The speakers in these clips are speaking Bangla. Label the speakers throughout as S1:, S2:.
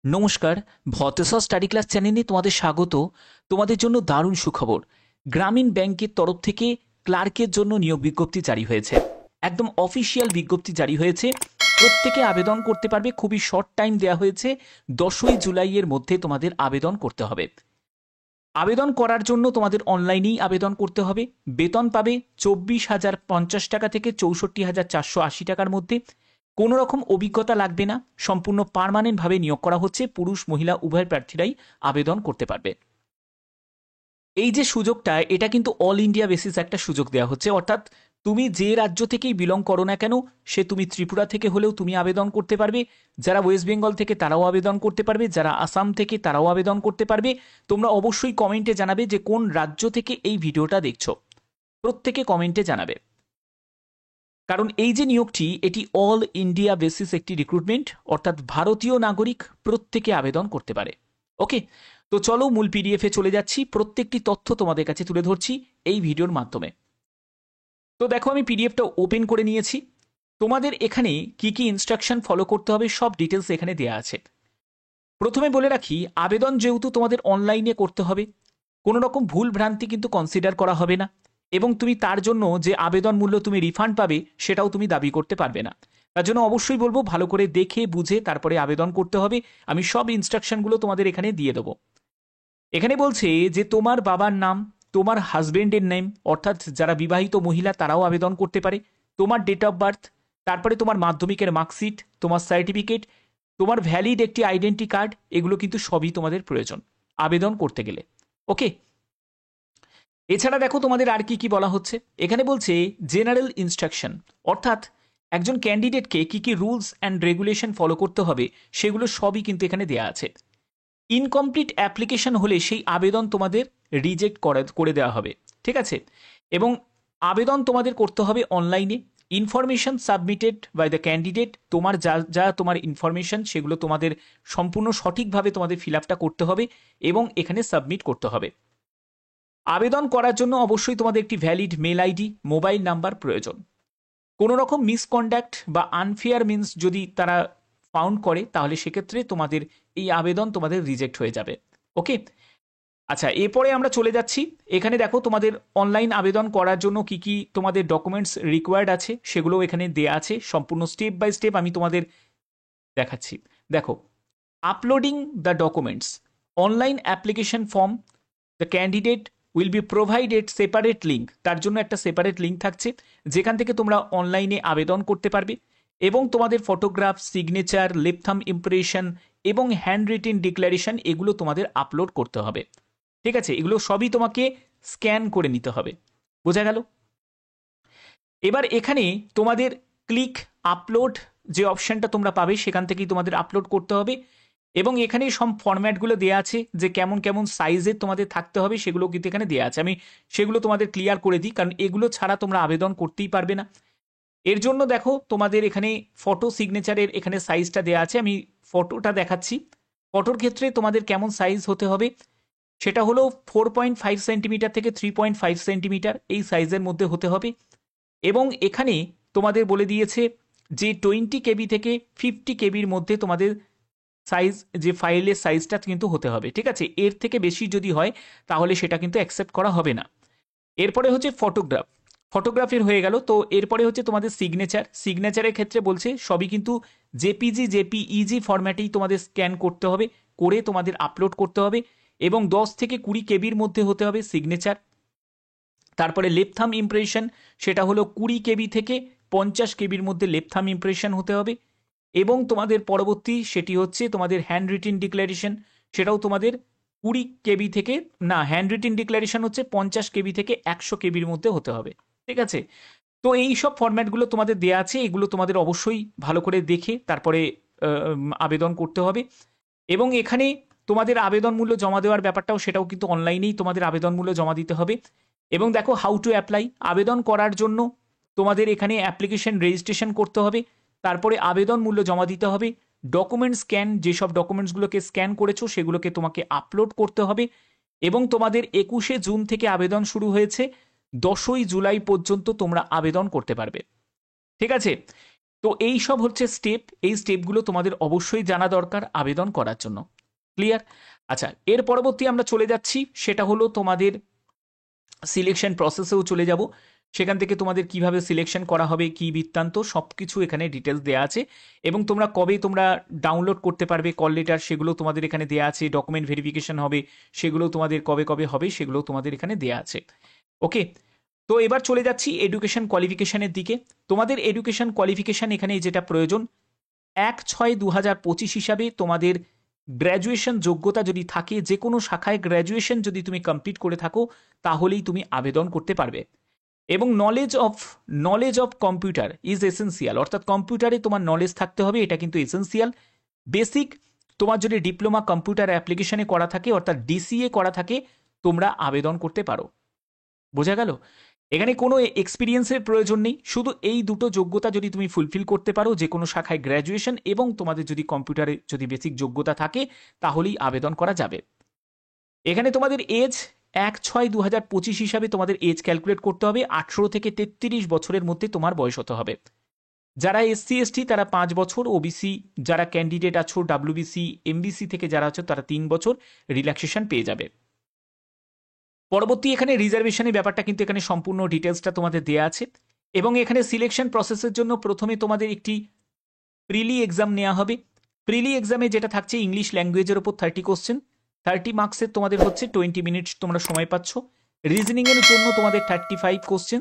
S1: নমস্কার। ভতেশ্বর স্টাডি ক্লাস চ্যানেলে তোমাদের স্বাগত। তোমাদের জন্য দারুণ সুখবর। গ্রামীণ ব্যাংকের তরফ থেকে ক্লার্কের জন্য নিয়োগ বিজ্ঞপ্তি জারি হয়েছে। একদম অফিসিয়াল বিজ্ঞপ্তি জারি হয়েছে। প্রত্যেকে আবেদন করতে পারবে। খুবই শর্ট টাইম দেওয়া হয়েছে। 10ই জুলাইয়ের মধ্যে তোমাদের আবেদন করতে হবে। আবেদন করার জন্য তোমাদের অনলাইনেই আবেদন করতে হবে। বেতন পাবে 24,050 টাকা থেকে 64,480 টাকার মধ্যে। কোনো রকম অভিজ্ঞতা লাগবে না। সম্পূর্ণ পার্মানেন্টভাবে নিয়োগ করা হচ্ছে। পুরুষ মহিলা উভয় প্রার্থীরাই আবেদন করতে পারবে। এই যে সুযোগটা, এটা কিন্তু অল ইন্ডিয়া বেসিস একটা সুযোগ দেওয়া হচ্ছে। অর্থাৎ তুমি যে রাজ্য থেকেই বিলং করো না কেন, সে তুমি ত্রিপুরা থেকে হলেও তুমি আবেদন করতে পারবে। যারা ওয়েস্ট বেঙ্গল থেকে তারাও আবেদন করতে পারবে, যারা আসাম থেকে তারাও আবেদন করতে পারবে। তোমরা অবশ্যই কমেন্টে জানাবে যে কোন রাজ্য থেকে এই ভিডিওটা দেখছো। প্রত্যেকে কমেন্টে জানাবে। কারণ এই যে নিয়োগটি, এটি অল ইন্ডিয়া বেসিস একটি রিক্রুটমেন্ট, অর্থাৎ ভারতীয় নাগরিক প্রত্যেকে আবেদন করতে পারে। ওকে, তো চলো মূল পিডিএফে চলে যাচ্ছি। প্রত্যেকটি তথ্য তোমাদের কাছে তুলে ধরছি এই ভিডিওর মাধ্যমে। তো দেখো, আমি পিডিএফটা ওপেন করে নিয়েছি। তোমাদের এখানে কি কি ইনস্ট্রাকশন ফলো করতে হবে সব ডিটেলস এখানে দেওয়া আছে। প্রথমে বলে রাখি, আবেদন যেহেতু তোমাদের অনলাইনে করতে হবে, কোনো রকম ভুল ভ্রান্তি কিন্তু কনসিডার করা হবে না। এবং তুমি তার জন্য যে আবেদন মূল্য তুমি রিফান্ড পাবে, সেটাও তুমি দাবি করতে পারবে না। তার জন্য অবশ্যই বলবো, ভালো করে দেখে বুঝে তারপরে আবেদন করতে হবে। আমি সব ইনস্ট্রাকশনগুলো তোমাদের এখানে দিয়ে দেবো। এখানে বলছে যে তোমার বাবার নাম, তোমার হাজবেন্ডের নেম, অর্থাৎ যারা বিবাহিত মহিলা তারাও আবেদন করতে পারে, তোমার ডেট অফ বার্থ, তারপরে তোমার মাধ্যমিকের মার্কশিট, তোমার সার্টিফিকেট, তোমার ভ্যালিড একটি আইডেন্টি কার্ড, এগুলো কিন্তু সবই তোমাদের প্রয়োজন আবেদন করতে গেলে। ওকে, এছাড়া দেখো তোমাদের আর কি কি বলা হচ্ছে। এখানে বলছে জেনারেল ইনস্ট্রাকশন, অর্থাৎ একজন ক্যান্ডিডেটকে কি কি রুলস অ্যান্ড রেগুলেশন ফলো করতে হবে সেগুলো সবই কিন্তু এখানে দেওয়া আছে। ইনকমপ্লিট অ্যাপ্লিকেশন হলে সেই আবেদন তোমাদের রিজেক্ট করে দেওয়া হবে। ঠিক আছে, এবং আবেদন তোমাদের করতে হবে অনলাইনে। Information submitted by the candidate, তোমার যা যা তোমার ইনফরমেশন সেগুলো তোমাদের সম্পূর্ণ সঠিকভাবে তোমাদের ফিল আপটা করতে হবে এবং এখানে সাবমিট করতে হবে। আবেদন করার জন্য অবশ্যই তোমাদের একটি valid mail ID, mobile number প্রয়োজন। কোনো রকম মিসকন্ডাক্ট বা আনফেয়ার মিনস যদি তারা ফাউন্ড করে, তাহলে সেক্ষেত্রে তোমাদের এই আবেদন তোমাদের রিজেক্ট হয়ে যাবে। ওকে, আচ্ছা, এরপরে আমরা চলে যাচ্ছি। এখানে দেখো তোমাদের অনলাইন আবেদন করার জন্য কি কি তোমাদের ডকুমেন্টস রিকোয়ার্ড আছে সেগুলোও এখানে দেয়া আছে। সম্পূর্ণ স্টেপ বাই স্টেপ আমি তোমাদের দেখাচ্ছি। দেখো, uploading the documents, online application form, the candidate will be provided separate link, তার জন্য একটা সেপারেট লিঙ্ক থাকছে যেখান থেকে তোমরা অনলাইনে আবেদন করতে পারবে। এবং তোমাদের photograph, signature, left thumb impression এবং হ্যান্ড রিটেন ডিক্লারেশন, এগুলো তোমাদের আপলোড করতে হবে। ঠিক আছে, এগুলো সবই তোমাকে স্ক্যান করে নিতে হবে। বোঝা গেল? এবার এখানে তোমাদের ক্লিক আপলোড যে অপশনটা তোমরা পাবে, সেখান থেকেই তোমাদের আপলোড করতে হবে। এবং এখানে সব ফরম্যাটগুলো দেওয়া আছে যে কেমন কেমন সাইজের তোমাদের থাকতে হবে, সেগুলো কিন্তু এখানে দেওয়া আছে। আমি সেগুলো তোমাদের ক্লিয়ার করে দিই, কারণ এগুলো ছাড়া তোমরা আবেদন করতেই পারবে না। এর জন্য দেখো তোমাদের এখানে ফটো সিগনেচারের এখানে সাইজটা দেওয়া আছে। আমি ফটোটা দেখাচ্ছি। ফটোর ক্ষেত্রে তোমাদের কেমন সাইজ হতে হবে, সেটা হলো 4.5 সেন্টিমিটার থেকে 3.5 সেন্টিমিটার, এই সাইজের মধ্যে হতে হবে। এবং এখানে তোমাদের বলে দিয়েছে যে 20 কেবি থেকে 50 কেবির মধ্যে তোমাদের সাইজ, যে ফাইলের সাইজটা কিন্তু হতে হবে। ঠিক আছে, এর থেকে বেশি যদি হয় তাহলে সেটা কিন্তু অ্যাকসেপ্ট করা হবে না। এরপরে হচ্ছে ফটোগ্রাফ, ফটোগ্রাফের হয়ে গেল। তো এরপরে হচ্ছে তোমাদের সিগনেচার, সিগনেচারের ক্ষেত্রে বলছে সবই কিন্তু জেপিজি জেপিইজি ফরম্যাটেই তোমাদের স্ক্যান করতে হবে, করে তোমাদের আপলোড করতে হবে। এবং 10 থেকে 20 কেবির মধ্যে হতে হবে সিগনেচার। তারপরে লেফট থাম্ব ইমপ্রেশন, সেটা হলো 20 কেবি থেকে 50 কেবির মধ্যে লেফট থাম্ব ইমপ্রেশন হতে হবে। এবং তোমাদের পরবর্তী সেটি হচ্ছে তোমাদের হ্যান্ড রিটেন ডিক্লারেশন, সেটাও তোমাদের 20 কেবি থেকে, না, হ্যান্ড রিটেন ডিক্লারেশন হচ্ছে 50 কেবি থেকে 100 কেবির মধ্যে হতে হবে। ঠিক আছে, তো এই সব ফরম্যাটগুলো তোমাদের দেওয়া আছে। এগুলো তোমাদের অবশ্যই ভালো করে দেখে তারপরে আবেদন করতে হবে। এবং এখানে তোমাদের আবেদন মূল্য জমা দেওয়ার ব্যাপারটাও, সেটাও কিন্তু অনলাইনেই তোমাদের আবেদন মূল্য জমা দিতে হবে। এবং দেখো, হাউ টু অ্যাপ্লাই, আবেদন করার জন্য তোমাদের এখানে অ্যাপ্লিকেশন রেজিস্ট্রেশন করতে হবে, তারপরে আবেদন মূল্য জমা দিতে হবে, ডকুমেন্ট স্ক্যান, যেসব ডকুমেন্টসগুলোকে স্ক্যান করেছো সেগুলোকে তোমাকে আপলোড করতে হবে। এবং তোমাদের 21শে জুন থেকে আবেদন শুরু হয়েছে, 10ই জুলাই পর্যন্ত তোমরা আবেদন করতে পারবে। ঠিক আছে, তো এই সব হচ্ছে স্টেপ, এই স্টেপগুলো তোমাদের অবশ্যই জানা দরকার আবেদন করার জন্য। ক্লিয়ার? আচ্ছা, এর পরবর্তী আমরা চলে যাচ্ছি, সেটা হলো তোমাদের সিলেকশন প্রসেসেও চলে যাব। সেখান থেকে তোমাদের কিভাবে সিলেকশন করা হবে, কি বৃত্তান্ত, সব কিছু এখানে ডিটেলস দেওয়া আছে। এবং তোমরা কবে তোমরা ডাউনলোড করতে পারবে কল লেটার, সেগুলো তোমাদের এখানে দেওয়া আছে। ডকুমেন্ট ভেরিফিকেশন হবে, সেগুলো তোমাদের কবে কবে হবে, সেগুলো তোমাদের এখানে দেওয়া আছে। ওকে, তো এবার চলে যাচ্ছি এডুকেশন কোয়ালিফিকেশনের দিকে। তোমাদের এডুকেশন কোয়ালিফিকেশন এখানে যেটা প্রয়োজন, 1/6/2025 হিসাবে তোমাদের গ্র্যাজুয়েশন যোগ্যতা যদি থাকে, যে কোনো শাখায় গ্র্যাজুয়েশন যদি তুমি কমপ্লিট করে থাকো, তাহলেই তুমি আবেদন করতে পারবে। এবং knowledge of computer is essential, অর্থাৎ কম্পিউটারে তোমার নলেজ থাকতে হবে, এটা কিন্তু এসেন্সিয়াল। বেসিক তোমার যদি ডিপ্লোমা কম্পিউটার অ্যাপ্লিকেশনে করা থাকে, অর্থাৎ ডিসিএ করা থাকে, তোমরা আবেদন করতে পারো। বোঝা গেল? এখানে কোনো এক্সপিরিয়েন্সের প্রয়োজন নেই, শুধু এই দুটো যোগ্যতা যদি তুমি ফুলফিল করতে পারো, যে কোনো শাখায় গ্র্যাজুয়েশন এবং তোমাদের যদি কম্পিউটারে যদি বেসিক যোগ্যতা থাকে, তাহলেই আবেদন করা যাবে। এখানে তোমাদের এজ 1/6/2025 হিসাবে তোমাদের এজ ক্যালকুলেট করতে হবে। 18 থেকে 33 বছরের মধ্যে তোমার বয়স হতে হবে। যারা এসসি এসটি তারা 5 বছর, ওবিসি যারা ক্যান্ডিডেট আছো, ডাব্লিউবিসি এমবিসি থেকে যারা আছো তারা 3 বছর রিল্যাক্সেশন পেয়ে যাবে। পরবর্তী এখানে রিজার্ভেশনের ব্যাপারটা কিন্তু এখানে সম্পূর্ণ ডিটেলসটা তোমাদের দেওয়া আছে। এবং এখানে সিলেকশন প্রসেসের জন্য প্রথমে তোমাদের একটি প্রিলি এক্সাম নেওয়া হবে। প্রিলি এক্সামে যেটা থাকছে ইংলিশ ল্যাঙ্গুয়েজের ওপর 30 কোশ্চেন, 30 মার্কসের তোমাদের হচ্ছে 20 মিনিটস তোমরা সময় পাচ্ছ। রিজনিংয়ের জন্য তোমাদের 35 কোশ্চেন,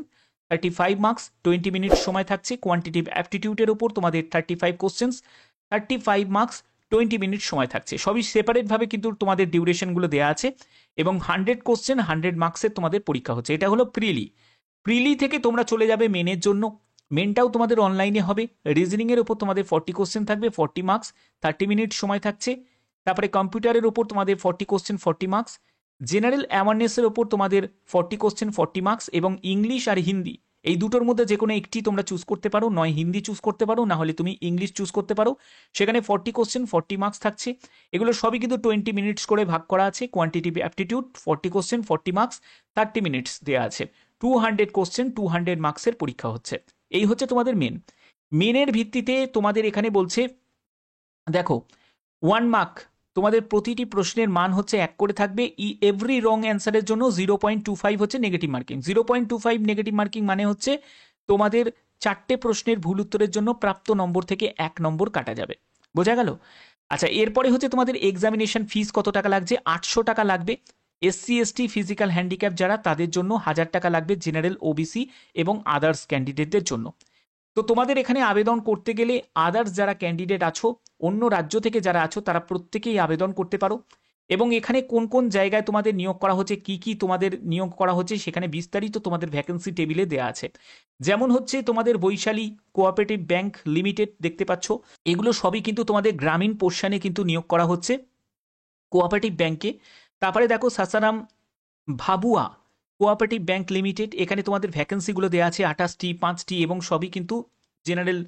S1: 35 মার্কস, 20 মিনিট সময় থাকছে। কোয়ান্টিটিভ অ্যাপটিটিউডের ওপর তোমাদের 35 কোশ্চেন্স, 35 মার্কস, 20 মিনিট সময় থাকছে। সবই সেপারেটভাবে কিন্তু তোমাদের ডিউরেশনগুলো দেওয়া আছে। এবং 100 কোশ্চেন 100 মার্কসের তোমাদের পরীক্ষা হচ্ছে। এটা হলো প্রিলি। প্রিলি থেকে তোমরা চলে যাবে মেনের জন্য। মেনটাও তোমাদের অনলাইনে হবে। রিজনিংয়ের ওপর তোমাদের 40 কোশ্চেন থাকবে, 40 মার্কস, 30 মিনিট সময় থাকছে। তারপরে কম্পিউটারের ওপর তোমাদের 40 কোশ্চেন, 40 মার্কস। জেনারেল অ্যাওয়ারনেসের ওপর তোমাদের 40 কোশ্চেন, 40 মার্কস। এবং ইংলিশ আর হিন্দি, এই দুটোর মধ্যে যে কোনো একটি তোমরা চুজ করতে পারো, নয় হিন্দি চুজ করতে পারো, না হলে তুমি ইংলিশ চুজ করতে পারো। সেখানে 40 কোশ্চেন, 40 মার্কস থাকছে। এগুলো সবই কিন্তু 20 মিনিটস করে ভাগ করা আছে। Quantitative aptitude 40 question, 40 marks, 30 minutes দেওয়া আছে। 200 কোশ্চেন, 200 মার্কসের পরীক্ষা হচ্ছে। এই হচ্ছে তোমাদের মেনের ভিত্তিতে তোমাদের এখানে বলছে, দেখো 1 মার্ক তোমাদের প্রতিটি প্রশ্নের মান হচ্ছে 1 করে থাকবে। এভরি রং অ্যান্সারের জন্য 0.25 হচ্ছে নেগেটিভ মার্কিং। 0.25 নেগেটিভ মার্কিং মানে হচ্ছে তোমাদের 4টে প্রশ্নের ভুল উত্তরের জন্য প্রাপ্ত নম্বর থেকে 1 নম্বর কাটা যাবে। বোঝা গেল? আচ্ছা, এরপরে হচ্ছে তোমাদের এক্সামিনেশন ফিস কত টাকা লাগছে? 800 টাকা লাগবে। এসসি এসটি ফিজিক্যাল হ্যান্ডিক্যাপ যারা, তাদের জন্য 1000 টাকা লাগবে, জেনারেল ওবিসি এবং আদার্স ক্যান্ডিডেটদের জন্য। তো তোমাদের এখানে আবেদন করতে গেলে আদার্স যারা ক্যান্ডিডেট আছো, অন্য রাজ্য থেকে যারা আছো, তারা প্রত্যেকেই আবেদন করতে পারো। এবং এখানে কোন কোন জায়গায় তোমাদের নিয়োগ করা হচ্ছে, কি কি তোমাদের নিয়োগ করা হচ্ছে, সেখানে বিস্তারিত তোমাদের ভ্যাকেন্সি টেবিলে দেওয়া আছে। যেমন হচ্ছে তোমাদের বৈশালী কোঅপারেটিভ ব্যাংক লিমিটেড দেখতে পাচ্ছ, এগুলো সবই কিন্তু তোমাদের গ্রামীণ পোর্শনে কিন্তু নিয়োগ করা হচ্ছে কোঅপারেটিভ ব্যাংকে। তারপরে দেখো Sasaram Bhabua cooperative bank limited, এখানে তোমাদের ভ্যাকেন্সিগুলো দেওয়া আছে 28টি, 5টি, এবং সবই কিন্তু জেনারেল।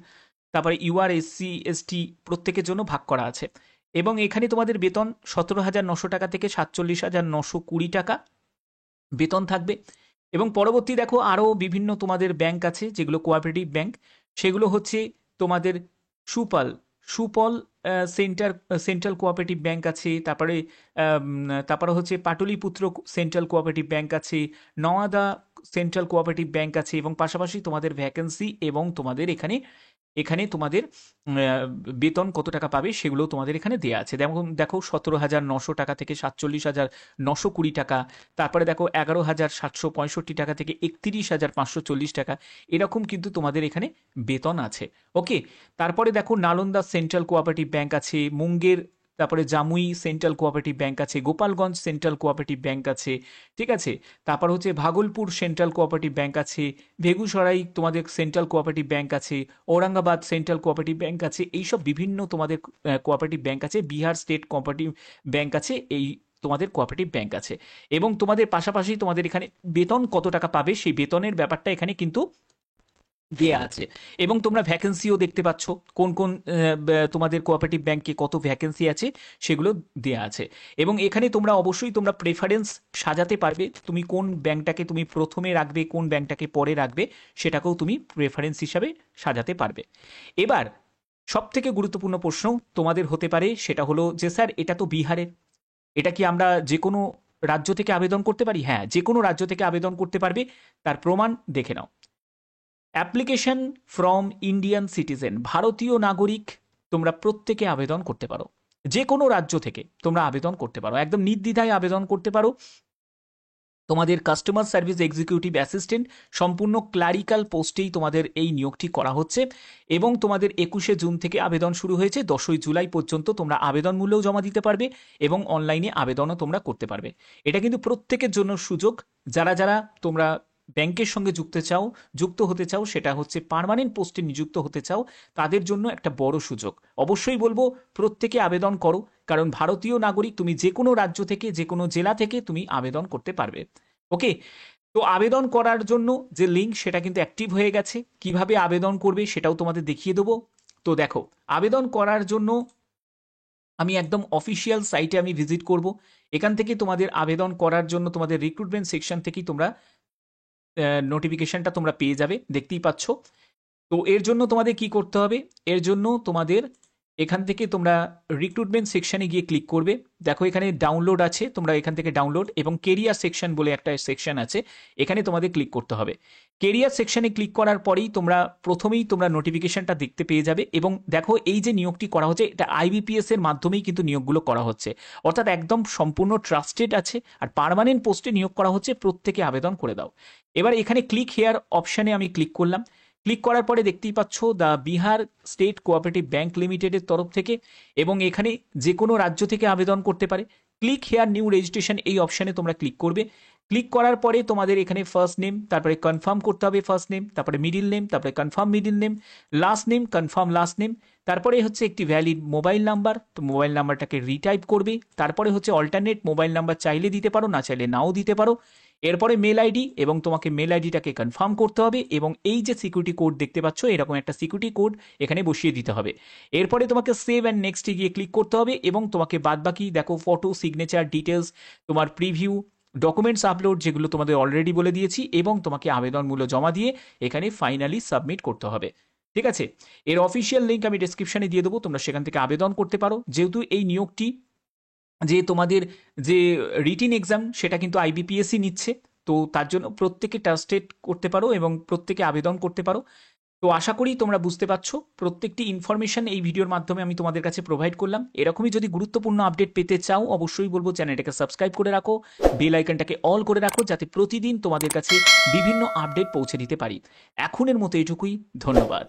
S1: তারপরে ইউআর এসসি এসটি প্রত্যেকের জন্য ভাগ করা আছে। এবং এখানে তোমাদের বেতন 17,900 টাকা থেকে 47,920 টাকা বেতন থাকবে। এবং পরবর্তী দেখো আরও বিভিন্ন তোমাদের ব্যাংক আছে যেগুলো কোঅপারেটিভ ব্যাংক, সেগুলো হচ্ছে তোমাদের Supal Supaul central cooperative bank আছে। তারপরে হচ্ছে পাটলিপুত্র সেন্ট্রাল কোঅপারেটিভ ব্যাংক আছে, নওয়াদা সেন্ট্রাল কোঅপারেটিভ ব্যাংক আছে। এবং পাশাপাশি তোমাদের ভ্যাকেন্সি এবং তোমাদের এখানে এখানে তোমাদের বেতন কত টাকা পাবে সেগুলো তোমাদের এখানে দেওয়া আছে। যেমন দেখো 17,900 টাকা থেকে 47,920 টাকা। তারপরে দেখো 11,765 টাকা থেকে 31,540 টাকা, এরকম কিন্তু তোমাদের এখানে বেতন আছে। ওকে, তারপরে দেখো নালন্দা সেন্ট্রাল কোঅপারেটিভ ব্যাংক আছে, মুঙ্গের, তারপরে জামুই সেন্ট্রাল কোঅপারেটিভ ব্যাংক আছে, গোপালগঞ্জ সেন্ট্রাল কোঅপারেটিভ ব্যাংক আছে, ঠিক আছে। তারপর হচ্ছে ভাগলপুর সেন্ট্রাল কোঅপারেটিভ ব্যাংক আছে, বেগুসরাই তোমাদের সেন্ট্রাল কোঅপারেটিভ ব্যাংক আছে, ঔরঙ্গাবাদ সেন্ট্রাল কোঅপারেটিভ ব্যাংক আছে। এইসব বিভিন্ন তোমাদের কোঅপারেটিভ ব্যাংক আছে। বিহার স্টেট কোঅপারেটিভ ব্যাংক আছে, এই তোমাদের কোঅপারেটিভ ব্যাংক আছে। এবং তোমাদের পাশাপাশি তোমাদের এখানে বেতন কত টাকা পাবে সেই বেতনের ব্যাপারটা এখানে কিন্তু দেয়া আছে এবং তোমরা ভ্যাকেন্সিও দেখতে পাচ্ছ কোন কোন তোমাদের কোঅপারেটিভ ব্যাংকে কত ভ্যাকেন্সি আছে সেগুলো দেয়া আছে এবং এখানে তোমরা অবশ্যই তোমরা প্রেফারেন্স সাজাতে পারবে, তুমি কোন ব্যাংকটাকে তুমি প্রথমে রাখবে কোন ব্যাংকটাকে পরে রাখবে সেটাকেও তুমি প্রেফারেন্স হিসাবে সাজাতে পারবে। এবার সব থেকে গুরুত্বপূর্ণ প্রশ্ন তোমাদের হতে পারে সেটা হলো যে স্যার এটা তো বিহারের, এটা কি আমরা যে কোনো রাজ্য থেকে আবেদন করতে পারি? হ্যাঁ, যে কোনো রাজ্য থেকে আবেদন করতে পারবে। তার প্রমাণ দেখে নাও। অ্যাপ্লিকেশন ফ্রম ইন্ডিয়ান সিটিজেন, ভারতীয় নাগরিক তোমরা প্রত্যেকে আবেদন করতে পারো, যে কোনো রাজ্য থেকে তোমরা আবেদন করতে পারো, একদম নির্দ্বিধায় আবেদন করতে পারো। তোমাদের কাস্টমার সার্ভিস এক্সিকিউটিভ অ্যাসিস্ট্যান্ট সম্পূর্ণ ক্লারিক্যাল পোস্টেই তোমাদের এই নিয়োগটি করা হচ্ছে এবং তোমাদের 21শে জুন থেকে আবেদন শুরু হয়েছে, 10ই জুলাই পর্যন্ত তোমরা আবেদন মূল্যও জমা দিতে পারবে এবং অনলাইনে আবেদনও তোমরা করতে পারবে। এটা কিন্তু প্রত্যেকের জন্য সুযোগ, যারা যারা তোমরা ব্যাংকের সঙ্গে যুক্ত হতে চাও, সেটা হচ্ছে পার্মানেন্ট পোস্টে নিযুক্ত হতে চাও, তাদের জন্য একটা বড় সুযোগ। অবশ্যই বলবো প্রত্যেকে আবেদন করো, কারণ ভারতীয় নাগরিক তুমি যে কোনো রাজ্য থেকে যে কোনো জেলা থেকে তুমি আবেদন করতে পারবে। ওকে, তো আবেদন করার জন্য যে লিঙ্ক সেটা কিন্তু অ্যাক্টিভ হয়ে গেছে, কিভাবে আবেদন করবে সেটাও তোমাদের দেখিয়ে দেবো। তো দেখো, আবেদন করার জন্য আমি একদম অফিসিয়াল সাইটে আমি ভিজিট করব। এখান থেকে তোমাদের আবেদন করার জন্য তোমাদের রিক্রুটমেন্ট সেকশন থেকেই তোমরা নোটিফিকেশনটা তোমরা পেয়ে যাবে, দেখতেই পাচ্ছ। তো এর জন্য তোমাদের কি করতে হবে, এর জন্য তোমাদের এখান থেকে তোমরা রিক্রুটমেন্ট সেকশনে গিয়ে ক্লিক করবে। দেখো এখানে ডাউনলোড আছে, তোমরা এখান থেকে ডাউনলোড এবং কেরিয়ার সেকশন বলে একটা সেকশন আছে, এখানে তোমাদের ক্লিক করতে হবে। কেরিয়ার সেকশনে ক্লিক করার পরেই তোমরা প্রথমেই তোমরা নোটিফিকেশনটা দেখতে পেয়ে যাবে এবং দেখো এই যে নিয়োগটি করা হচ্ছে এটা আইবিপিএস এর মাধ্যমেই কিন্তু নিয়োগগুলো করা হচ্ছে, অর্থাৎ একদম সম্পূর্ণ ট্রাস্টেড আছে আর পার্মানেন্ট পোস্টে নিয়োগ করা হচ্ছে, প্রত্যেকে আবেদন করে দাও। এবার এখানে ক্লিক হেয়ার অপশানে আমি ক্লিক করলাম। ক্লিক করার পরে দেখতেই পাচ্ছ the Bihar state cooperative bank লিমিটেডের তরফ থেকে, এবং এখানে যে কোনো রাজ্য থেকে আবেদন করতে পারে। ক্লিক হেয়ার নিউ রেজিস্ট্রেশন এই অপশানে তোমরা ক্লিক করবে। ক্লিক করার পরে তোমাদের এখানে ফার্স্ট নেম, তারপরে কনফার্ম করতে হবে ফার্স্ট নেম, তারপরে মিডিল নেম, তারপরে confirm middle name, last name confirm last name, তারপরে হচ্ছে একটি ভ্যালিড মোবাইল নাম্বার, তো মোবাইল নাম্বারটাকে রিটাইপ করবে। তারপরে হচ্ছে অল্টারনেট মোবাইল নাম্বার চাইলে দিতে পারো, না চাইলে নাও দিতে পারো। এরপরে মেল আইডি, এবং তোমাকে মেল আইডিটাকে কনফার্ম করতে হবে এবং এই যে সিকিউরিটি কোড দেখতে পাচ্ছ এরকম একটা সিকিউরিটি কোড এখানে বসিয়ে দিতে হবে। এরপরে তোমাকে সেভ অ্যান্ড নেক্সটে গিয়ে ক্লিক করতে হবে এবং তোমাকে বাদবাকি দেখো ফটো, সিগনেচার, ডিটেলস, তোমার প্রিভিউ, ডকুমেন্টস আপলোড যেগুলো তোমাদের অলরেডি বলে দিয়েছি, এবং তোমাকে আবেদন মূল্য জমা দিয়ে এখানে ফাইনালি সাবমিট করতে হবে। ঠিক আছে, এর অফিসিয়াল লিঙ্ক আমি ডেসক্রিপশনে দিয়ে দেবো, তোমরা সেখান থেকে আবেদন করতে পারো। যেহেতু এই নিয়োগটি যে তোমাদের যে রিটিন এক্সাম সেটা কিন্তু আইবিপিএসই নিচ্ছে, তো তার জন্য প্রত্যেকে ট্রাস্টেড করতে পারো এবং প্রত্যেকে আবেদন করতে পারো। তো আশা করি তোমরা বুঝতে পারছো, প্রত্যেকটি ইনফরমেশন এই ভিডিওর মাধ্যমে আমি তোমাদের কাছে প্রোভাইড করলাম। এরকমই যদি গুরুত্বপূর্ণ আপডেট পেতে চাও অবশ্যই বলবো চ্যানেলটাকে সাবস্ক্রাইব করে রাখো, বেল আইকনটাকে অল করে রাখো, যাতে প্রতিদিন তোমাদের কাছে বিভিন্ন আপডেট পৌঁছে দিতে পারি। এখনের মতো এটুকুই, ধন্যবাদ।